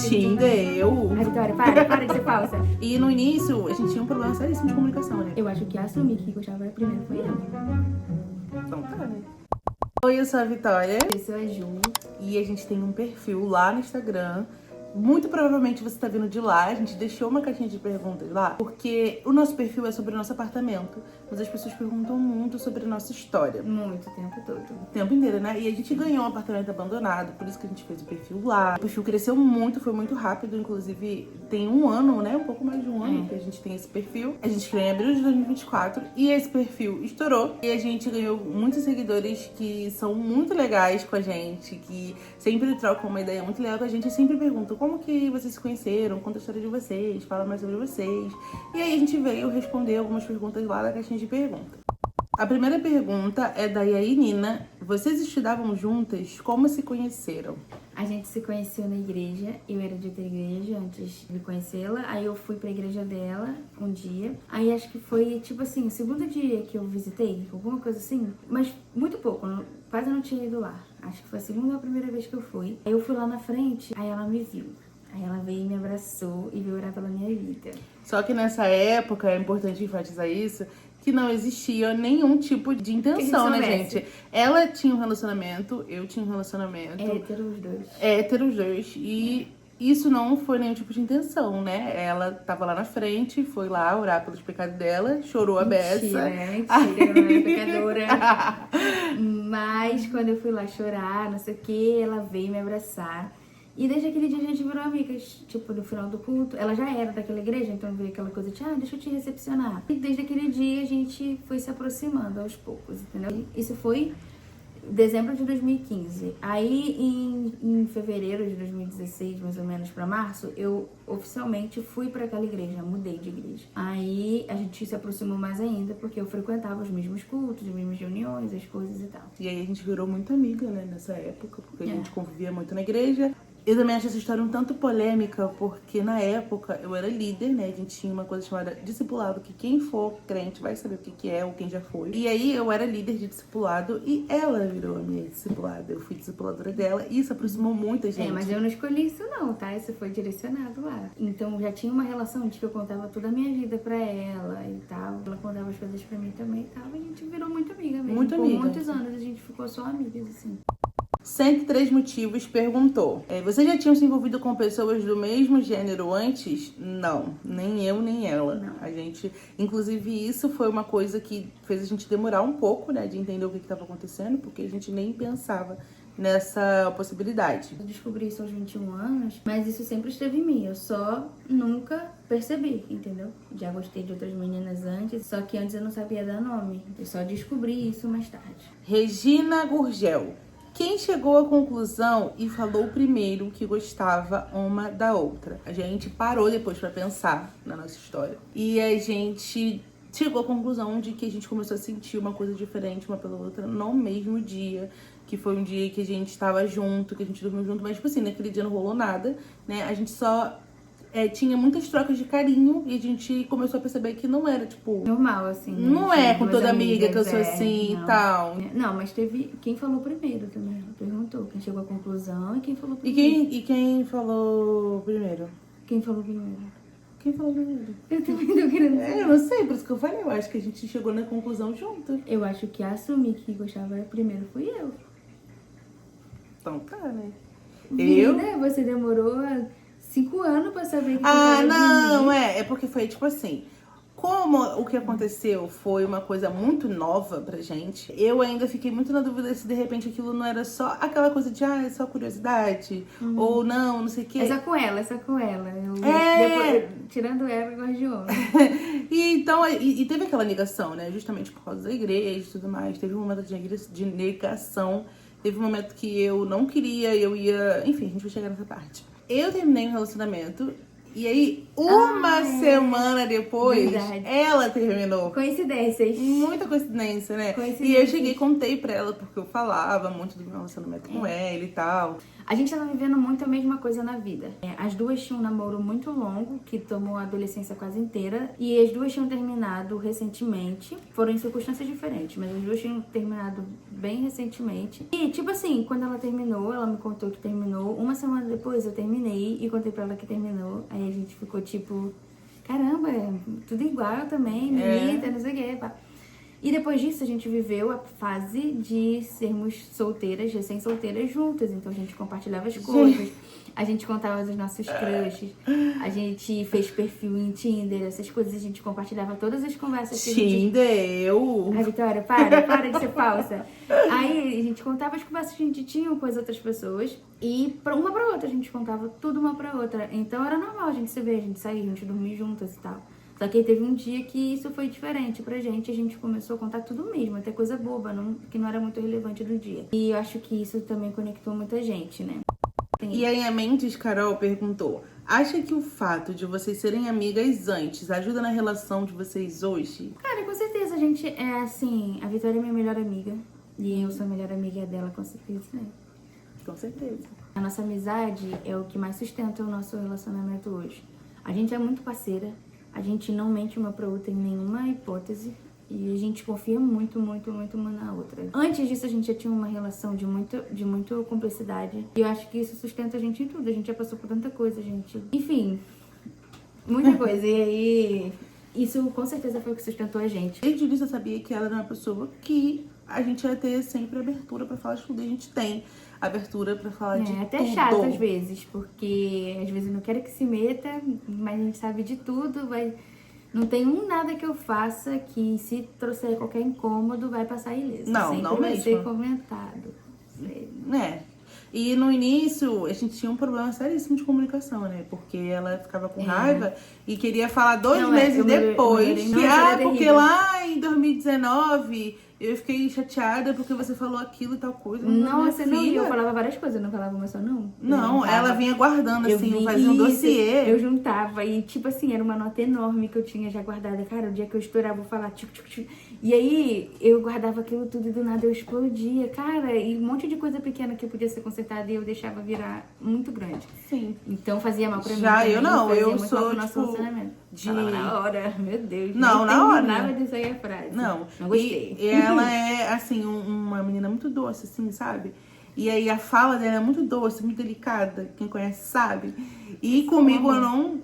xinga eu. Ai, Vitória, para de ser falsa. E no início, a gente tinha um problema seríssimo de comunicação, né? Eu acho que assumir que gostava primeiro foi eu. Então tá, né? Oi, eu sou a Vitória. Eu sou a Ju. E a gente tem um perfil lá no Instagram. Muito provavelmente você tá vindo de lá. A gente deixou uma caixinha de perguntas lá, porque o nosso perfil é sobre o nosso apartamento. Mas as pessoas perguntam muito sobre a nossa história. Muito, o tempo todo. O tempo inteiro, né? E a gente ganhou um apartamento abandonado, por isso que a gente fez o perfil lá. O perfil cresceu muito, foi muito rápido. Inclusive, tem um ano, né? Um pouco mais de um ano que a gente tem esse perfil. A gente criou em abril de 2024 e esse perfil estourou. E a gente ganhou muitos seguidores que são muito legais com a gente, que sempre trocam uma ideia muito legal com a gente e sempre perguntam como que vocês se conheceram, conta a história de vocês, fala mais sobre vocês. E aí a gente veio responder algumas perguntas lá da caixinha de perguntas. A primeira pergunta é da Yainina. Vocês estudavam juntas? Como se conheceram? A gente se conheceu na igreja, eu era de outra igreja antes de conhecê-la, aí eu fui pra igreja dela um dia, aí acho que foi, tipo assim, o segundo dia que eu visitei, alguma coisa assim, mas muito pouco, quase não tinha ido lá, acho que foi a segunda ou a primeira vez que eu fui. Aí eu fui lá na frente, aí ela me viu, aí ela veio e me abraçou e veio orar pela minha vida. Só que nessa época, é importante enfatizar isso, que não existia nenhum tipo de intenção, né, gente? Ela tinha um relacionamento, eu tinha um relacionamento. Hétero os dois. Hétero os dois. E isso não foi nenhum tipo de intenção, né? Ela tava lá na frente, foi lá orar pelos pecados dela, chorou a beça. Mentira, eu não era pecadora. Mas quando eu fui lá chorar, não sei o que, ela veio me abraçar. E desde aquele dia a gente virou amigas, tipo, no final do culto. Ela já era daquela igreja, então veio aquela coisa de, deixa eu te recepcionar. E desde aquele dia a gente foi se aproximando aos poucos, entendeu? Isso foi dezembro de 2015. Aí em fevereiro de 2016, mais ou menos pra março, eu oficialmente fui pra aquela igreja, mudei de igreja. Aí a gente se aproximou mais ainda, porque eu frequentava os mesmos cultos, as mesmas reuniões, as coisas e tal. E aí a gente virou muito amiga, né, nessa época, porque a gente convivia muito na igreja. Eu também acho essa história um tanto polêmica, porque na época eu era líder, né? A gente tinha uma coisa chamada discipulado, que quem for crente vai saber o que é ou quem já foi. E aí eu era líder de discipulado e ela virou a minha discipulada. Eu fui discipuladora dela e isso aproximou muita gente. Mas eu não escolhi isso não, tá? Isso foi direcionado lá. Então já tinha uma relação de que eu contava toda a minha vida pra ela e tal. Ela contava as coisas pra mim também e tal. E a gente virou muito amiga mesmo. Muito amiga. Por muitos anos a gente ficou só amigas, assim. 103 Motivos perguntou: vocês já tinham se envolvido com pessoas do mesmo gênero antes? Não, nem eu nem ela. Não. A gente, inclusive, isso foi uma coisa que fez a gente demorar um pouco, né, de entender o que estava acontecendo, porque a gente nem pensava nessa possibilidade. Eu descobri isso aos 21 anos, mas isso sempre esteve em mim. Eu só nunca percebi, entendeu? Já gostei de outras meninas antes, só que antes eu não sabia dar nome. Eu só descobri isso mais tarde. Regina Gurgel: quem chegou à conclusão e falou primeiro que gostava uma da outra? A gente parou depois pra pensar na nossa história. E a gente chegou à conclusão de que a gente começou a sentir uma coisa diferente uma pela outra no mesmo dia. Que foi um dia que a gente tava junto, que a gente dormiu junto. Mas, tipo assim, naquele dia não rolou nada, né? A gente só tinha muitas trocas de carinho e a gente começou a perceber que não era, tipo... Normal, assim. Né? Não é com toda amiga que eu sou assim não. e tal. Não, mas teve quem falou primeiro também. Perguntou quem chegou à conclusão e quem falou primeiro. E quem falou primeiro? Quem falou primeiro? Quem falou primeiro? Eu também tô querendo saber. Eu não sei, por isso que eu falei. Eu acho que a gente chegou na conclusão junto. Eu acho que assumir que gostava primeiro fui eu. Então tá, né? Vida, você demorou 5 anos pra saber que gostava de não, mim. é porque foi tipo assim. Como o que aconteceu foi uma coisa muito nova pra gente, eu ainda fiquei muito na dúvida se de repente aquilo não era só aquela coisa de, é só curiosidade, ou não sei o quê. É só com ela. Depois, tirando ela, eu gosto de homem. E teve aquela negação, né? Justamente por causa da igreja e tudo mais. Teve um momento de negação. Teve um momento que eu não queria, eu ia... Enfim, a gente vai chegar nessa parte. Eu terminei um relacionamento. E aí, uma semana depois, ela terminou. Coincidências. Muita coincidência, né? E eu cheguei e contei pra ela, porque eu falava muito do meu relacionamento com ela e tal. A gente tava vivendo muito a mesma coisa na vida. As duas tinham um namoro muito longo, que tomou a adolescência quase inteira. E as duas tinham terminado recentemente. Foram em circunstâncias diferentes, mas as duas tinham terminado bem recentemente. E, tipo assim, quando ela terminou, ela me contou que terminou. Uma semana depois eu terminei e contei pra ela que terminou. Aí a gente ficou tipo, caramba, é tudo igual também, bonita, não sei o quê, pá. E depois disso a gente viveu a fase de sermos solteiras, recém-solteiras juntas. Então a gente compartilhava as coisas, a gente contava dos nossos crushes, a gente fez perfil em Tinder, essas coisas, a gente compartilhava todas as conversas que a gente... Tinder, Ai, Vitória, para de ser falsa. Aí a gente contava as conversas que a gente tinha com as outras pessoas e uma pra outra, a gente contava tudo uma pra outra. Então era normal a gente se ver, a gente sair, a gente dormir juntas e tal. Só que aí teve um dia que isso foi diferente pra gente, a gente começou a contar tudo mesmo, até coisa boba, que não era muito relevante do dia. E eu acho que isso também conectou muita gente, né? E aí a Mendes Carol perguntou: acha que o fato de vocês serem amigas antes ajuda na relação de vocês hoje? Cara, com certeza, a gente é assim, a Vitória é minha melhor amiga e eu sou a melhor amiga dela, com certeza, né? Com certeza. A nossa amizade é o que mais sustenta o nosso relacionamento hoje. A gente é muito parceira. A gente não mente uma pra outra em nenhuma hipótese. E a gente confia muito, muito, muito uma na outra. Antes disso, a gente já tinha uma relação de muito cumplicidade. E eu acho que isso sustenta a gente em tudo. A gente já passou por tanta coisa, gente. Enfim, muita coisa. E aí, isso com certeza foi o que sustentou a gente. Desde o início eu sabia que ela era uma pessoa que a gente ia ter sempre abertura pra falar de tudo. A gente tem abertura pra falar de até tudo. chato às vezes, porque às vezes eu não quero que se meta, mas a gente sabe de tudo, não tem nada que eu faça que se trouxer qualquer incômodo vai passar ileso. Não, sempre não vai mesmo. ser comentado. E no início, a gente tinha um problema seríssimo de comunicação, né? Porque ela ficava com raiva e queria falar 2 meses depois. Porque lá em 2019 eu fiquei chateada porque você falou aquilo e tal coisa. Nossa, não, eu falava várias coisas, eu não falava uma só, não. Não, ela vinha guardando, assim, fazia um dossiê. Eu juntava e, tipo assim, era uma nota enorme que eu tinha já guardada. Cara, o dia que eu estourar, eu vou falar tchuc. E aí, eu guardava aquilo tudo e do nada eu explodia. Cara, e um monte de coisa pequena que podia ser consertada e eu deixava virar muito grande. Sim. Então fazia mal pra mim. Já também, eu não, eu muito sou, mal pro nosso tipo, relacionamento. Falava na hora, meu Deus. Não, na hora. Nada de sair a frase. Não gostei. E ela é, assim, uma menina muito doce, assim, sabe? E aí a fala dela é muito doce, muito delicada. Quem conhece sabe. E comigo eu não...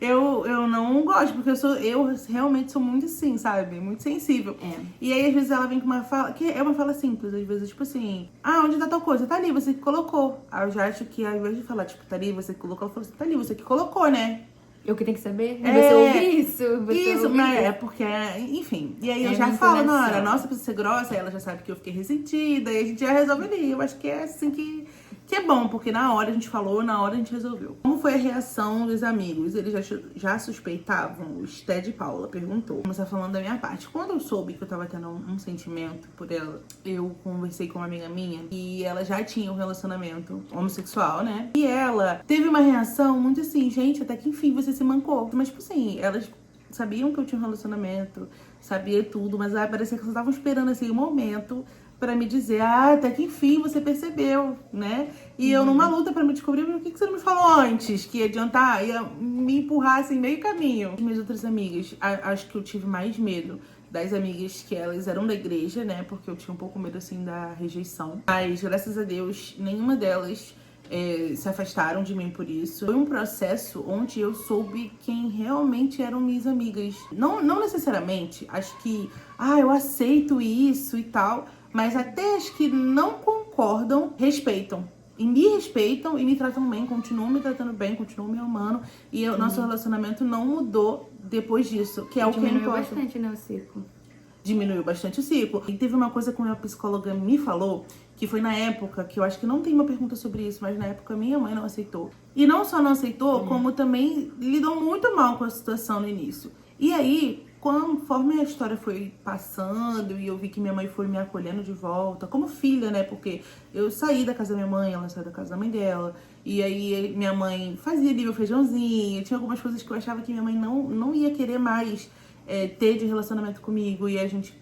eu não gosto, porque eu realmente sou muito assim, sabe? Muito sensível. E aí às vezes ela vem com uma fala, que é uma fala simples, às vezes, tipo assim, onde tá tal coisa? Tá ali, você que colocou. Aí eu já acho que ao invés de falar, tipo, tá ali, você que colocou, ela falou assim, tá ali, você que colocou, né? Eu que tenho que saber? Você ouve isso? Isso, mas é porque, enfim. E aí eu já falo na hora, nossa, precisa ser grossa, aí ela já sabe que eu fiquei ressentida, e a gente já resolve ali. Eu acho que é assim que é bom, porque na hora a gente falou, na hora a gente resolveu. Como foi a reação dos amigos? Eles já suspeitavam? O Sted Paula perguntou. Vou começar falando da minha parte. Quando eu soube que eu tava tendo um sentimento por ela, eu conversei com uma amiga minha e ela já tinha um relacionamento homossexual, né? E ela teve uma reação muito assim, gente, até que enfim você se mancou. Mas, tipo assim, elas sabiam que eu tinha um relacionamento, sabia tudo, mas parecia que elas estavam esperando assim um momento pra me dizer, até que enfim você percebeu, né? E eu numa luta pra me descobrir, por que você não me falou antes? Que ia adiantar, ia me empurrar assim meio caminho. As minhas outras amigas, acho que eu tive mais medo das amigas que elas eram da igreja, né? Porque eu tinha um pouco medo assim da rejeição. Mas graças a Deus, nenhuma delas se afastaram de mim por isso. Foi um processo onde eu soube quem realmente eram minhas amigas. Não necessariamente, acho que, eu aceito isso e tal, mas até as que não concordam, respeitam. E me respeitam e me tratam bem, continuam me tratando bem, continuam me amando. E o nosso relacionamento não mudou depois disso, que é o que importa. Diminuiu bastante, né, o ciclo. Diminuiu bastante o ciclo. E teve uma coisa que a minha psicóloga me falou, que foi na época, que eu acho que não tem uma pergunta sobre isso, mas na época minha mãe não aceitou. E não só não aceitou, como também lidou muito mal com a situação no início. E aí, conforme a história foi passando e eu vi que minha mãe foi me acolhendo de volta, como filha, né? Porque eu saí da casa da minha mãe, ela saiu da casa da mãe dela. E aí minha mãe fazia ali meu feijãozinho. Tinha algumas coisas que eu achava que minha mãe não ia querer mais ter de relacionamento comigo. E a gente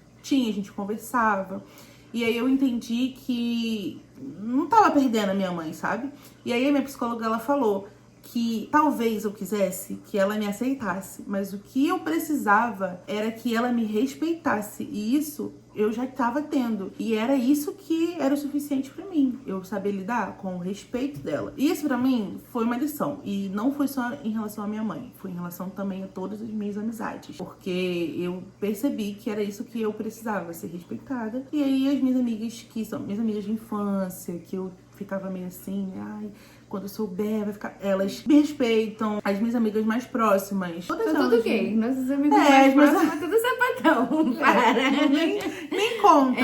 conversava. E aí eu entendi que não tava perdendo a minha mãe, sabe? E aí a minha psicóloga, ela falou que talvez eu quisesse que ela me aceitasse, mas o que eu precisava era que ela me respeitasse. E isso eu já estava tendo. E era isso que era o suficiente pra mim. Eu saber lidar com o respeito dela. E isso pra mim foi uma lição. E não foi só em relação à minha mãe. Foi em relação também a todas as minhas amizades. Porque eu percebi que era isso que eu precisava, ser respeitada. E aí as minhas amigas, que são minhas amigas de infância, que eu ficava meio assim, ai, quando eu souber, vai ficar. Elas me respeitam. As minhas amigas mais próximas. Todas São elas. tudo gay. Nossos amigos mais mas- próximos, tudo sapatão. Para. Nem conta.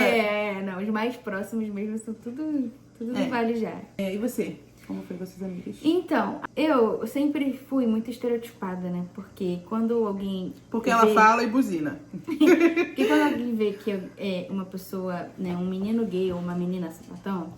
Não, os mais próximos mesmo são tudo É. vale já. E você? Como foi com suas amigas? Então, eu sempre fui muito estereotipada, né? Porque quando alguém... Porque ela vê- fala e buzina. Porque quando alguém vê que é uma pessoa, né, um menino gay ou uma menina sapatão,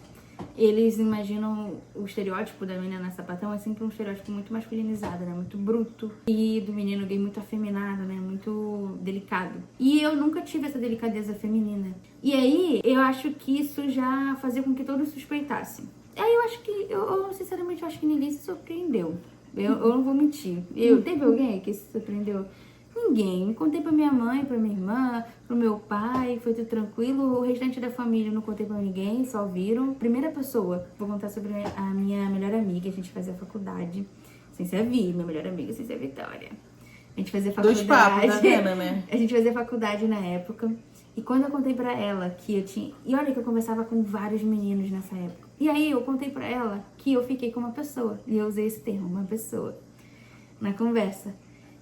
eles imaginam o estereótipo da menina sapatão é sempre um estereótipo muito masculinizado, né? Muito bruto. E do menino gay muito afeminado, né? Muito delicado. E eu nunca tive essa delicadeza feminina. E aí, eu acho que isso já fazia com que todos suspeitassem. Aí eu acho que, eu sinceramente acho que ninguém se surpreendeu. Eu não vou mentir. Teve alguém que se surpreendeu? Ninguém. Me contei pra minha mãe, pra minha irmã, pro meu pai, foi tudo tranquilo. O restante da família eu não contei pra ninguém, só viram. Primeira pessoa, vou contar sobre a minha melhor amiga, a gente fazia faculdade. Sem ser a Vi, minha melhor amiga, sem ser a Vitória. A gente fazia faculdade. Dois papos, tá vendo, né? A gente fazia faculdade na época. E quando eu contei pra ela que eu tinha... E olha que eu conversava com vários meninos nessa época. E aí eu contei pra ela que eu fiquei com uma pessoa. E eu usei esse termo, uma pessoa, na conversa.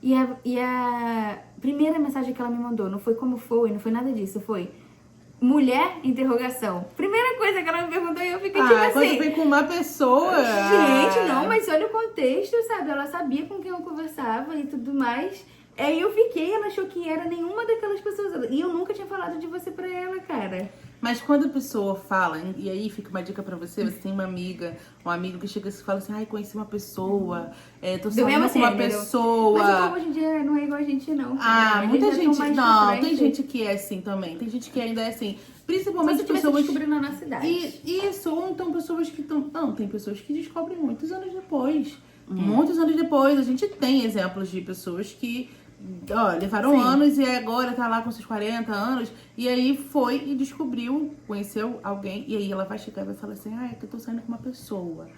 E a primeira mensagem que ela me mandou não foi como foi, não foi nada disso. Foi mulher, interrogação. Primeira coisa que ela me perguntou e eu fiquei tipo quando assim... vem com uma pessoa... Gente, não, mas olha o contexto, sabe? Ela sabia com quem eu conversava e tudo mais. Aí eu fiquei, ela achou que era nenhuma daquelas pessoas. E eu nunca tinha falado de você pra ela, cara. Mas quando a pessoa fala, e aí fica uma dica pra você, você tem uma amiga, um amigo que chega e fala assim, ai, conheci uma pessoa, tô Do mesmo saindo com uma gênero. pessoa... Mas o povo hoje em dia não é igual a gente, não. Ah, A muita é tão gente... mais Não, diferente. tem gente que é assim também. Tem gente que ainda é assim. Só se Principalmente tivesse pessoas... descobrindo na nossa cidade. Isso, ou então pessoas que estão... Não, tem pessoas que descobrem muitos anos depois. Muitos anos depois. A gente tem exemplos de pessoas que... levaram Sim. anos e agora tá lá com seus 40 anos. E aí foi e descobriu, conheceu alguém. E aí ela vai chegar e vai falar assim, é que eu tô saindo com uma pessoa.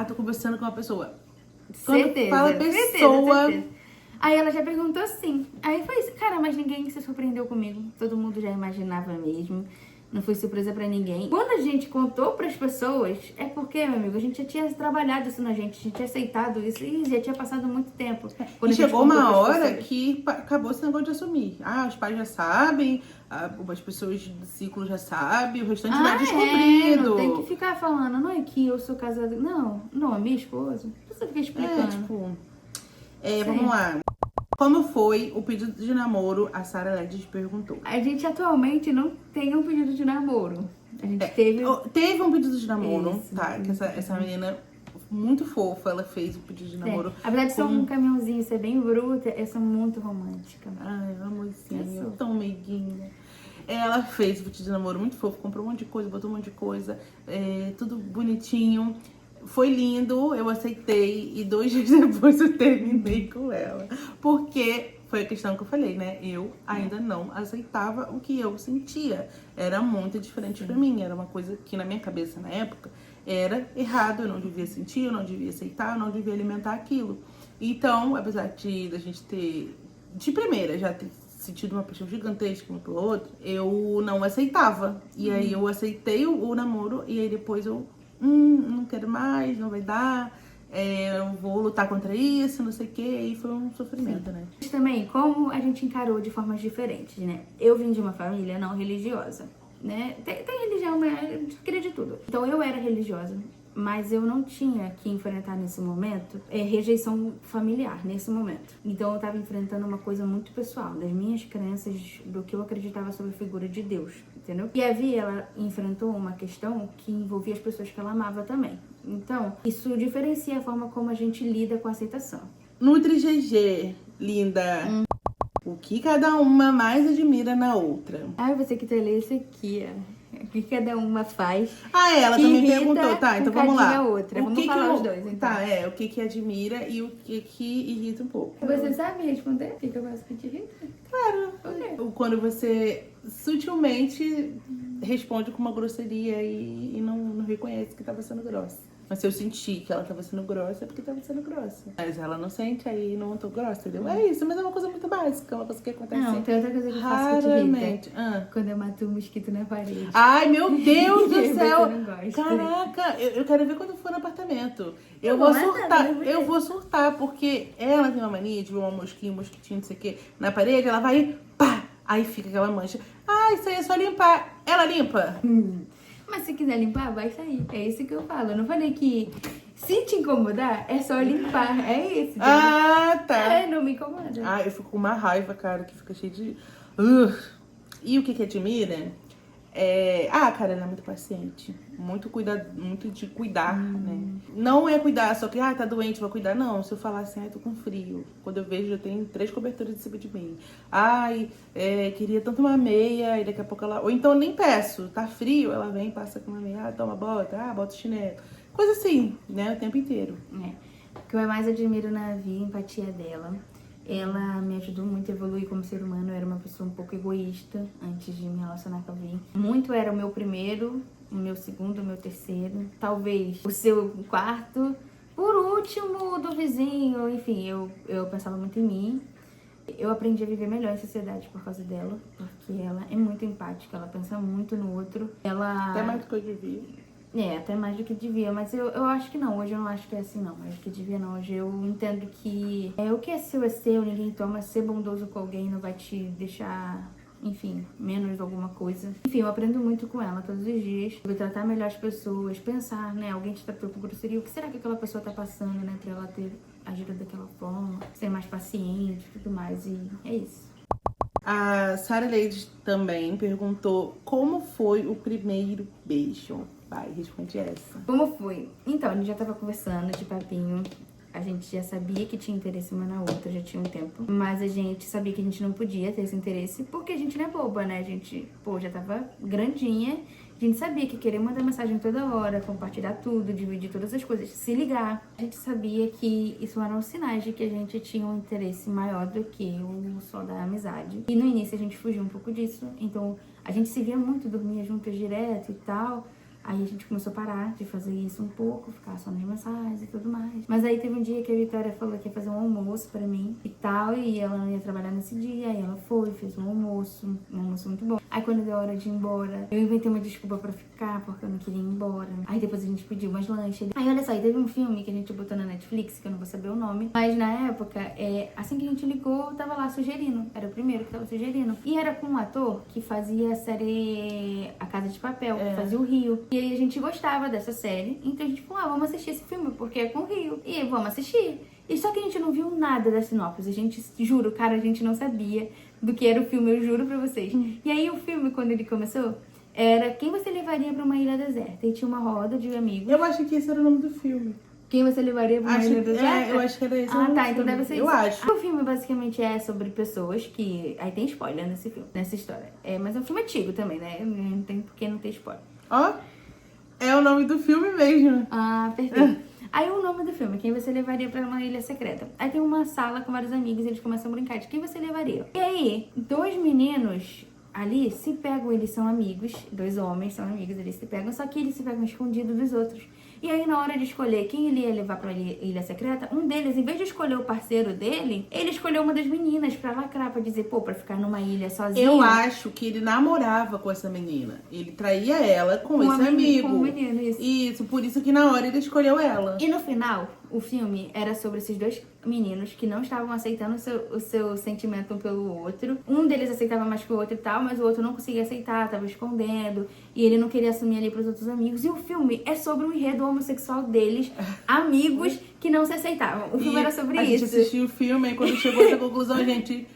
Tô conversando com uma pessoa. Quando Certeza, fala pessoa... certeza. Aí ela já perguntou assim. Aí foi isso, cara, mas ninguém se surpreendeu comigo. Todo mundo já imaginava mesmo. Não foi surpresa pra ninguém. Quando a gente contou pras pessoas, é porque, meu amigo, a gente já tinha trabalhado isso na gente, a gente tinha aceitado isso e já tinha passado muito tempo. Quando a E gente chegou contou uma pras hora pessoas. que acabou esse negócio de assumir. Os pais já sabem, as pessoas do ciclo já sabem, o restante vai descobrindo. Não tem que ficar falando, não é que eu sou casada. Não, é minha esposa. Não precisa ficar explicando. Vamos lá. Como foi o pedido de namoro? A Sara Ledes perguntou. A gente atualmente não tem um pedido de namoro. A gente teve... Teve um pedido de namoro, Isso. tá? Que essa menina muito fofa, ela fez o pedido de namoro. Apesar de ser com- um caminhãozinho, ser bem bruta, eu sou muito romântica. Ai, amorzinho, Eu sou. tão meiguinha. Ela fez o pedido de namoro muito fofo, comprou um monte de coisa, botou um monte de coisa, tudo bonitinho. Foi lindo, eu aceitei e 2 dias depois eu terminei com ela. Porque foi a questão que eu falei, né? Eu ainda não aceitava o que eu sentia. Era muito diferente pra mim, era uma coisa que na minha cabeça na época era errado, eu não devia sentir, eu não devia aceitar, eu não devia alimentar aquilo. Então, apesar da gente ter, de primeira, já ter sentido uma paixão gigantesca um pelo outro, eu não aceitava. E aí eu aceitei o namoro e aí depois eu não quero mais, não vai dar, eu vou lutar contra isso, não sei o que, e foi um sofrimento, né? Mas também, como a gente encarou de formas diferentes, né? Eu vim de uma família não religiosa, né? Tem religião, mas eu queria de tudo. Então eu era religiosa, mas eu não tinha que enfrentar nesse momento rejeição familiar, nesse momento. Então eu tava enfrentando uma coisa muito pessoal, das minhas crenças, do que eu acreditava sobre a figura de Deus, entendeu? E a Vi, ela enfrentou uma questão que envolvia as pessoas que ela amava também. Então, isso diferencia a forma como a gente lida com a aceitação. Nutri GG, linda. O que cada uma mais admira na outra? Você que tá lendo isso aqui, ó. O que cada uma faz. Ela Que também irrita perguntou, tá, então um vamos lá. cadinho a outra. O Vamos que falar que os dois, então. Tá, o que admira e o que irrita um pouco. Você sabe responder? O que eu faço que te irrita? Claro. Ok. Quando você sutilmente responde com uma grosseria e não reconhece que tava sendo grossa. Mas se eu sentir que ela tava sendo grossa, é porque tava sendo grossa. Mas ela não sente, aí não tô grossa, entendeu? É isso, mas é uma coisa muito básica, uma coisa que acontece Não, tem outra coisa que eu faço que te raramente. irrita. Quando eu mato um mosquito na parede. Ai, meu Deus do Você céu! não gosta. Caraca, eu quero ver quando for no apartamento. Eu Não, vou não é surtar, nada, não é eu vou surtar, porque ela tem uma mania de ver uma mosquinha, um mosquitinho, não sei o que, na parede, ela vai e pá! Aí fica aquela mancha. Ah, isso aí é só limpar. Ela limpa. Mas se quiser limpar, vai sair. É isso que eu falo. Eu não falei que se te incomodar, é só limpar. É isso. Ah, tá. É, não me incomoda. Ah, eu fico com uma raiva, cara, que fica cheio de... E o que admira é... Ah, cara, ela é muito paciente. Muito de cuidar, né? Não é cuidar só que, tá doente, vou cuidar. Não, se eu falar assim, tô com frio. Quando eu vejo, eu tenho 3 cobertores em cima de mim. Queria tanto uma meia, e daqui a pouco ela... Ou então eu nem peço, tá frio, ela vem, passa com uma meia, toma, bota, bota o chinelo. Coisa assim, né, o tempo inteiro. O que eu mais admiro na Vi, a empatia dela. Ela me ajudou muito a evoluir como ser humano. Eu era uma pessoa um pouco egoísta antes de me relacionar com a Vi. Muito era o meu primeiro, o meu segundo, o meu terceiro. Talvez o seu quarto. Por último, do vizinho. Enfim, eu pensava muito em mim. Eu aprendi a viver melhor em sociedade por causa dela. Porque ela é muito empática, ela pensa muito no outro. Até mais do que eu devia. Até mais do que devia, mas eu acho que não, hoje eu não acho que é assim não, eu acho que devia não, hoje eu entendo que o que é seu, ninguém toma, ser bondoso com alguém não vai te deixar, enfim, menos alguma coisa. Enfim, eu aprendo muito com ela todos os dias, sobre tratar melhor as pessoas, pensar, né, alguém te tratou com grosseria, o que será que aquela pessoa tá passando, né, pra ela ter agido daquela forma, ser mais paciente e tudo mais, e é isso. A Sarah Lady também perguntou como foi o primeiro beijo. Vai, responde essa. Como foi? Então, a gente já tava conversando de papinho. A gente já sabia que tinha interesse uma na outra, já tinha um tempo. Mas a gente sabia que a gente não podia ter esse interesse porque a gente não é boba, né? A gente, já tava grandinha. A gente sabia que querer mandar mensagem toda hora, compartilhar tudo, dividir todas as coisas, se ligar. A gente sabia que isso eram sinais de que a gente tinha um interesse maior do que o só da amizade. E no início a gente fugiu um pouco disso. Então, a gente se via muito, dormia juntas direto e tal. Aí a gente começou a parar de fazer isso um pouco, ficar só nas mensagens e tudo mais. Mas aí teve um dia que a Vitória falou que ia fazer um almoço pra mim e tal, e ela não ia trabalhar nesse dia, aí ela foi, fez um almoço muito bom. Aí quando deu a hora de ir embora, eu inventei uma desculpa pra ficar, porque eu não queria ir embora. Aí depois a gente pediu umas lanches. Aí olha só, aí teve um filme que a gente botou na Netflix, que eu não vou saber o nome, mas na época, assim que a gente ligou, tava lá sugerindo, era o primeiro que tava sugerindo. E era com um ator que fazia a série A Casa de Papel, que fazia o Rio. E aí a gente gostava dessa série, então a gente falou, vamos assistir esse filme, porque é com o Rio. E vamos assistir. E só que a gente não viu nada da sinopse, a gente, juro, cara, a gente não sabia do que era o filme, eu juro pra vocês. E aí o filme, quando ele começou, era quem você levaria pra uma ilha deserta. E tinha uma roda de amigos. Eu acho que esse era o nome do filme. Quem você levaria pra uma ilha deserta? Eu acho que era esse. Então deve ser eu isso. acho. O filme basicamente é sobre pessoas que... Aí tem spoiler nesse filme, nessa história. Mas é um filme antigo também, né? Não tem por que não ter spoiler. É o nome do filme mesmo. Perfeito. Aí o nome do filme, quem você levaria pra uma ilha secreta? Aí tem uma sala com vários amigos e eles começam a brincar de quem você levaria. E aí, 2 meninos ali se pegam, eles são amigos, 2 homens são amigos, eles se pegam, só que eles se pegam escondidos dos outros. E aí, na hora de escolher quem ele ia levar pra ilha secreta, um deles, em vez de escolher o parceiro dele, ele escolheu uma das meninas pra lacrar, pra dizer, pra ficar numa ilha sozinho. Eu acho que ele namorava com essa menina. Ele traía ela com esse amigo. Com o menino, isso. Isso, por isso que na hora ele escolheu ela. E no final, o filme era sobre esses 2 meninos que não estavam aceitando o seu sentimento um pelo outro. Um deles aceitava mais que o outro e tal, mas o outro não conseguia aceitar, tava escondendo. E ele não queria assumir ali pros outros amigos. E o filme é sobre o enredo homossexual deles, amigos que não se aceitavam. O filme era sobre isso. A gente assistiu o filme e quando chegou a essa conclusão, a gente...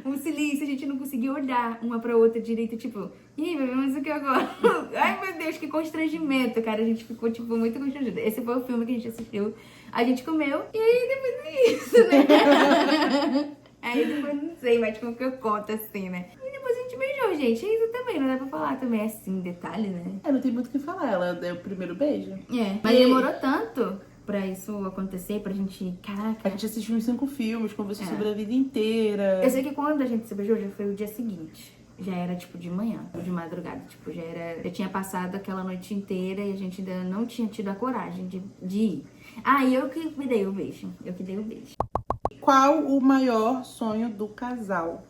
Um silêncio, a gente não conseguia olhar uma pra outra direito, tipo, ih, bebemos o que agora? Ai, meu Deus, que constrangimento, cara, a gente ficou, tipo, muito constrangido. Esse foi o filme que a gente assistiu, a gente comeu, e aí depois é isso, né? Aí depois, não sei, mas como que eu conto assim, né? E depois a gente beijou, gente, isso também, não dá pra falar também assim, detalhe, né? Não tem muito o que falar, ela deu o primeiro beijo. Mas demorou tanto pra isso acontecer, pra gente... Caraca. A gente assistiu uns 5 filmes, conversou sobre a vida inteira. Eu sei que quando a gente se beijou, já foi o dia seguinte. Já era, tipo, de manhã, de madrugada. Tipo, já tinha passado aquela noite inteira e a gente ainda não tinha tido a coragem de ir. Ah, e eu que me dei o beijo. Qual o maior sonho do casal?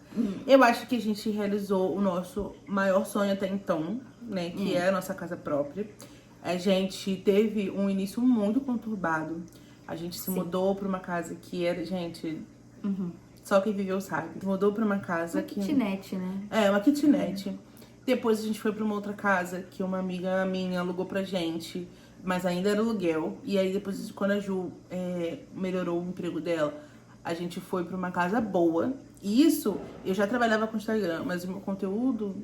Eu acho que a gente realizou o nosso maior sonho até então, né? Que é a nossa casa própria. A gente teve um início muito conturbado. A gente se mudou pra uma casa que era, gente... Só quem viveu sabe. Mudou pra uma casa que... Kitnet, né? É, uma kitnet. Depois a gente foi pra uma outra casa que uma amiga minha alugou pra gente. Mas ainda era aluguel. E aí depois, quando a Ju melhorou o emprego dela, a gente foi pra uma casa boa. E isso, eu já trabalhava com Instagram, mas o meu conteúdo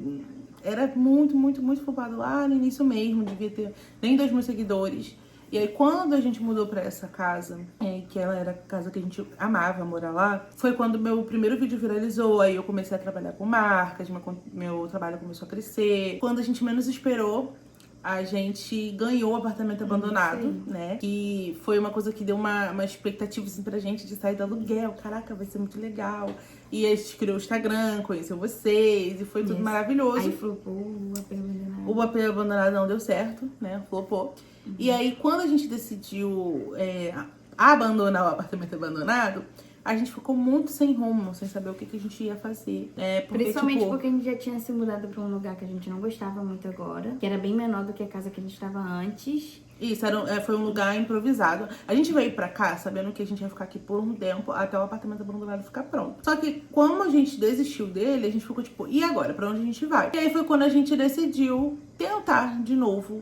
era muito, muito, muito focado lá no início mesmo. Devia ter nem 2 mil seguidores. E aí, quando a gente mudou pra essa casa, que ela era a casa que a gente amava morar lá, foi quando meu primeiro vídeo viralizou. Aí eu comecei a trabalhar com marcas, meu trabalho começou a crescer. Quando a gente menos esperou, a gente ganhou o apartamento abandonado, né? Que foi uma coisa que deu uma expectativa assim, pra gente de sair do aluguel. Caraca, vai ser muito legal. E a gente criou o Instagram, conheceu vocês, e foi tudo maravilhoso. Aí flopou o AP abandonado. O AP abandonado não deu certo, né? Flopou. E aí, quando a gente decidiu abandonar o apartamento abandonado, a gente ficou muito sem rumo, sem saber o que a gente ia fazer. Principalmente porque a gente já tinha se mudado pra um lugar que a gente não gostava muito agora, que era bem menor do que a casa que a gente estava antes. Isso, foi um lugar improvisado. A gente veio pra cá sabendo que a gente ia ficar aqui por um tempo até o apartamento abandonado ficar pronto. Só que, como a gente desistiu dele, a gente ficou tipo, e agora? Pra onde a gente vai? E aí foi quando a gente decidiu tentar de novo.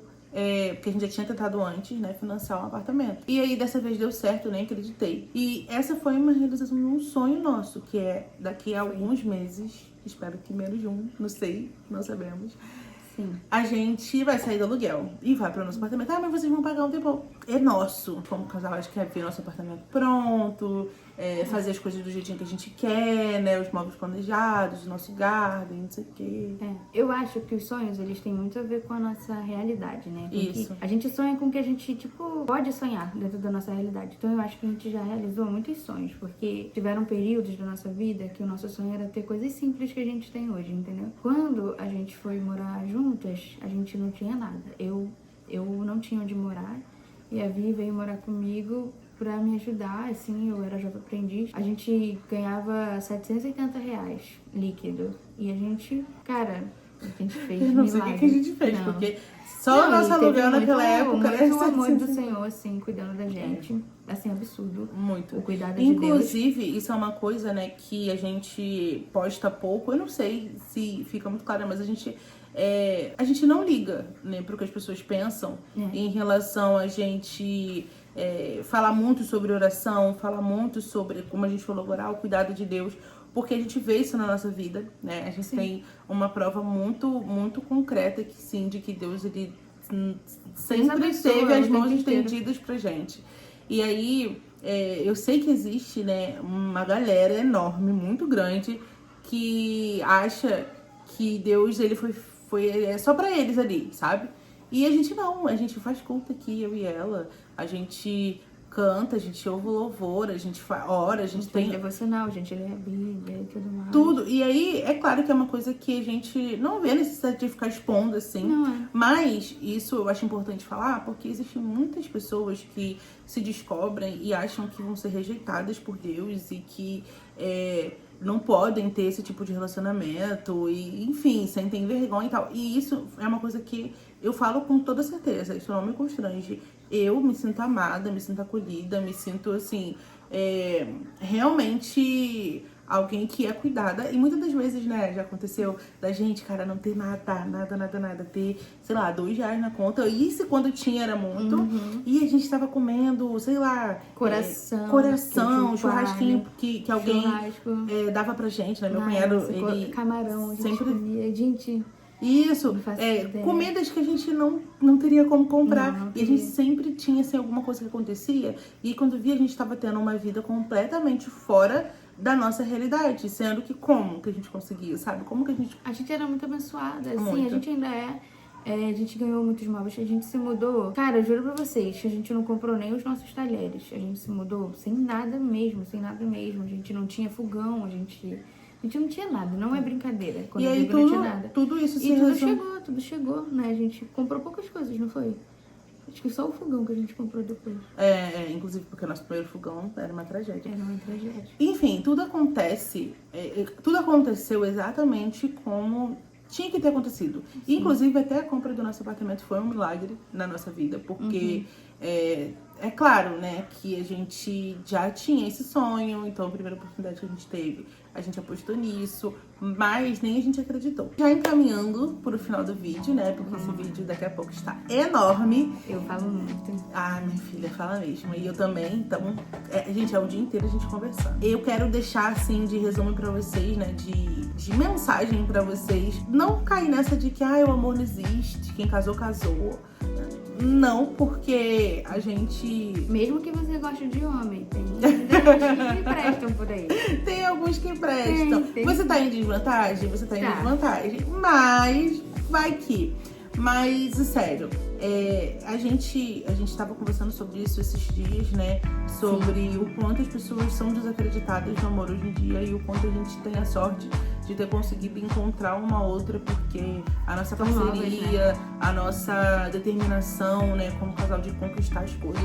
Porque a gente já tinha tentado antes, né, financiar um apartamento. E aí, dessa vez deu certo, eu nem acreditei. E essa foi uma realização de um sonho nosso, que é daqui a alguns meses, espero que menos de um, não sei, não sabemos. Sim. A gente vai sair do aluguel e vai pro nosso apartamento. Ah, mas vocês vão pagar um tempo. É nosso. Como casal, a gente quer ver nosso apartamento pronto, fazer as coisas do jeitinho que a gente quer, né? Os móveis planejados, nosso garden, não sei o quê. Eu acho que os sonhos, eles têm muito a ver com a nossa realidade, né? Isso. A gente sonha com o que a gente, tipo, pode sonhar dentro da nossa realidade. Então eu acho que a gente já realizou muitos sonhos, porque tiveram períodos da nossa vida que o nosso sonho era ter coisas simples que a gente tem hoje, entendeu? Quando a gente foi morar juntas, a gente não tinha nada. Eu não tinha onde morar e a Vi veio morar comigo pra me ajudar, assim, eu era jovem aprendiz. A gente ganhava R$780 líquido. E a gente, cara, a gente fez Eu não sei o que a gente fez, porque só o nosso aluguel naquela época era muito o amor do Senhor, assim, cuidando da gente. Assim, absurdo. Muito. O cuidado de Deus. Inclusive, isso é uma coisa, né, que a gente posta pouco. Eu não sei se fica muito claro, mas a gente não liga, né, pro que as pessoas pensam em relação a gente falar muito sobre oração, falar muito sobre, como a gente falou agora, o cuidado de Deus, porque a gente vê isso na nossa vida, né? A gente tem uma prova muito, muito concreta que sim, de que Deus, ele sempre teve as mãos estendidas pra gente. E aí, eu sei que existe, né, uma galera enorme, muito grande, que acha que Deus, ele foi só pra eles ali, sabe? E a gente não, a gente faz culto aqui, eu e ela, a gente canta, a gente ouve louvor, a gente ora, a gente tem devocional, a gente lê a Bíblia e tudo mais. Tudo. E aí, é claro que é uma coisa que a gente não vê necessidade de ficar expondo, assim. Não. Mas isso eu acho importante falar, porque existem muitas pessoas que se descobrem e acham que vão ser rejeitadas por Deus e que não podem ter esse tipo de relacionamento e, enfim, sentem vergonha e tal. E isso é uma coisa que eu falo com toda certeza, isso não me constrange. Eu me sinto amada, me sinto acolhida, me sinto, assim, realmente alguém que é cuidada. E muitas das vezes, né, já aconteceu da gente, cara, não ter nada, ter, sei lá, R$2 na conta. E isso quando tinha era muito. E a gente tava comendo, sei lá, coração, churrasquinho que alguém dava pra gente, né? Meu cunhado, ele camarão, a gente sempre comia. Gente, isso, comidas que a gente não teria como comprar. E a gente sempre tinha, assim, alguma coisa que acontecia. E quando via, a gente tava tendo uma vida completamente fora da nossa realidade. Sendo que como que a gente conseguia, sabe? Como que a gente... A gente era muito abençoada, assim, Muito. a gente ainda é. A gente ganhou muitos móveis, a gente se mudou. Cara, eu juro pra vocês, a gente não comprou nem os nossos talheres. A gente se mudou sem nada mesmo, sem nada mesmo. A gente não tinha fogão, a gente não tinha nada, não é brincadeira. Quando E eu aí digo não tinha nada. tudo isso se E resume... tudo chegou, né? A gente comprou poucas coisas, não foi? Acho que só o fogão que a gente comprou depois. Inclusive porque o nosso primeiro fogão era uma tragédia. Era uma tragédia. Enfim, tudo aconteceu exatamente como tinha que ter acontecido. Sim. Inclusive, até a compra do nosso apartamento foi um milagre na nossa vida, porque é claro, né, que a gente já tinha esse sonho, então a primeira oportunidade que a gente teve, a gente apostou nisso, mas nem a gente acreditou. Já encaminhando pro final do vídeo, né, porque esse vídeo daqui a pouco está enorme. Eu falo muito. Ah, minha filha, fala mesmo. E eu também, então, gente, é o dia inteiro a gente conversando. Eu quero deixar, assim, de resumo pra vocês, né, de mensagem pra vocês. Não cair nessa de que, o amor não existe, quem casou, casou. Não, porque a gente... Mesmo que você goste de homem, tem que emprestam por aí. Tem alguns que emprestam. Tem. Você tá em desvantagem? Você tá em desvantagem. Mas vai que... Mas, sério, a gente tava conversando sobre isso esses dias, né? Sobre o quanto as pessoas são desacreditadas no amor hoje em dia e o quanto a gente tem a sorte de ter conseguido encontrar uma outra, porque a nossa parceria, a nossa determinação, né, como casal de conquistar as coisas,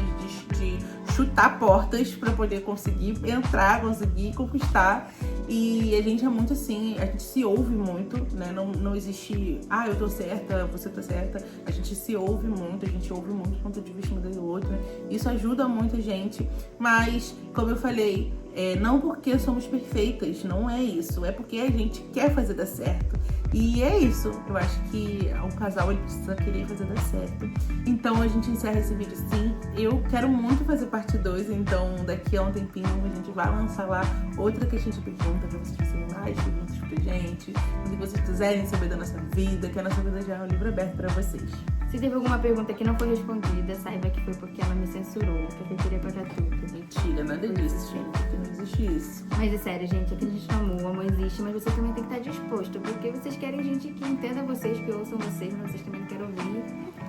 de chutar portas pra poder conseguir entrar, conseguir conquistar. E a gente é muito assim, a gente se ouve muito, né? Não existe, eu tô certa, você tá certa. A gente se ouve muito, a gente ouve muito o ponto de vista do outro, né? Isso ajuda muito a gente, mas, como eu falei, não porque somos perfeitas, não é isso. É porque a gente quer fazer dar certo. E é isso. Eu acho que o casal ele precisa querer fazer dar certo. Então a gente encerra esse vídeo sim. Eu quero muito fazer parte 2, então daqui a um tempinho a gente vai lançar lá outra caixinha de perguntas pra vocês fazerem mais perguntas pra gente. Se vocês quiserem saber da nossa vida, que a nossa vida já é um livro aberto pra vocês. Se teve alguma pergunta que não foi respondida, saiba que foi porque ela me censurou, porque eu queria contar tudo. Mentira, nada disso, gente, porque não existe isso. Mas é sério, gente, acredite no amor, o amor existe, mas você também tem que estar disposto, porque vocês querem gente que entenda vocês, que ouçam vocês, mas vocês também querem ouvir,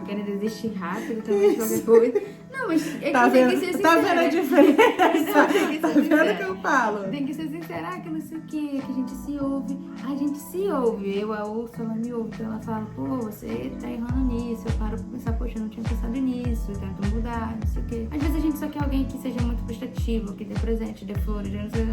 querem desistir rápido também de qualquer coisa. Não, mas é que tem que ser sincera. Tá vendo a diferença? Tem que Tá ser vendo o sincera. que eu falo? Tem que ser sincera, que não sei o que a gente se ouve. A gente se ouve, eu a ouço, ela me ouve, então ela fala, pô, você tá errando nisso. Eu paro pra pensar, poxa, eu não tinha pensado nisso, eu tento mudar, não sei o quê. Às vezes a gente só quer alguém que seja muito prestativo, que dê presente, dê flores, não sei,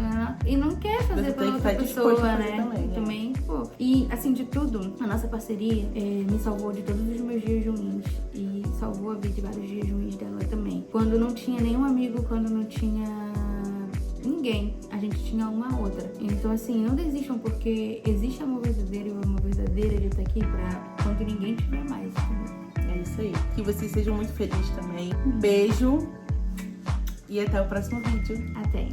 e não quer fazer pela outra pessoa, né? Também, pô. E, assim, de tudo, a nossa parceria me salvou de todos os meus dias ruins e salvou a vida de vários dias ruins dela também. Quando não tinha nenhum amigo, quando não tinha ninguém, a gente tinha uma outra. Então, assim, não desistam, porque existe amor verdadeiro e o amor verdadeiro ele tá aqui pra quando ninguém tiver mais, entendeu? É isso aí. Que vocês sejam muito felizes também. Um beijo e até o próximo vídeo. Até.